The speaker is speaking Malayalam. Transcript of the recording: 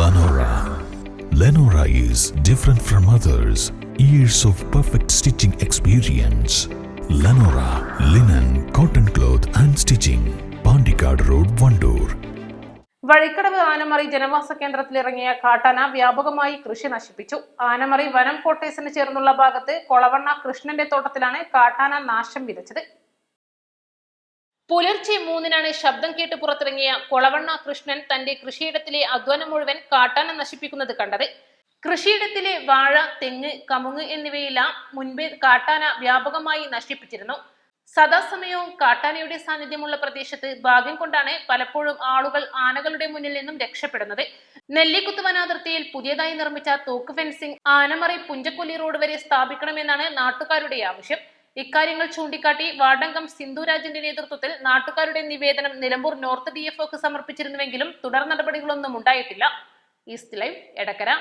Lenora. Lenora is different from others. Years of perfect stitching experience. Lenora linen, cotton cloth and stitching. Pandikad Road, Vandoor. Vazhikkadavu Anamari ജനവാസ കേന്ദ്രത്തിലിറങ്ങിയ കാട്ടാന വ്യാപകമായി കൃഷി നശിപ്പിച്ചു. ആനമറി വനം കോട്ടേഴ്സിന് ചേർന്നുള്ള ഭാഗത്ത് കൊളവണ്ണ കൃഷ്ണന്റെ തോട്ടത്തിലാണ് കാട്ടാന നാശം വിതച്ചത്. പുലർച്ചെ 3-നാണ് ശബ്ദം കേട്ട് പുറത്തിറങ്ങിയ കൊളവണ്ണ കൃഷ്ണൻ തന്റെ കൃഷിയിടത്തിലെ അധ്വാനം മുഴുവൻ കാട്ടാന നശിപ്പിക്കുന്നത് കണ്ടത്. കൃഷിയിടത്തിലെ വാഴ, തെങ്ങ്, കമുങ്ങ് എന്നിവയെല്ലാം മുൻപേ കാട്ടാന വ്യാപകമായി നശിപ്പിച്ചിരുന്നു. സദാസമയവും കാട്ടാനയുടെ സാന്നിധ്യമുള്ള പ്രദേശത്ത് ഭാഗ്യം കൊണ്ടാണ് പലപ്പോഴും ആളുകൾ ആനകളുടെ മുന്നിൽ നിന്നും രക്ഷപ്പെടുന്നത്. നെല്ലിക്കുത്ത് വനാതിർത്തിയിൽ പുതിയതായി നിർമ്മിച്ച തോക്ക് ഫെൻസിംഗ് ആനമറി പുഞ്ചക്കൊല്ലി റോഡ് വരെ സ്ഥാപിക്കണമെന്നാണ് നാട്ടുകാരുടെ ആവശ്യം. ഇക്കാര്യങ്ങൾ ചൂണ്ടിക്കാട്ടി വാർഡംഗം സിന്ധുരാജിന്റെ നേതൃത്വത്തിൽ നാട്ടുകാരുടെ നിവേദനം നിലമ്പൂർ നോർത്ത് DFOക്ക് സമർപ്പിച്ചിരുന്നുവെങ്കിലും തുടർ നടപടികളൊന്നും ഉണ്ടായിട്ടില്ല. East live, Edakkara.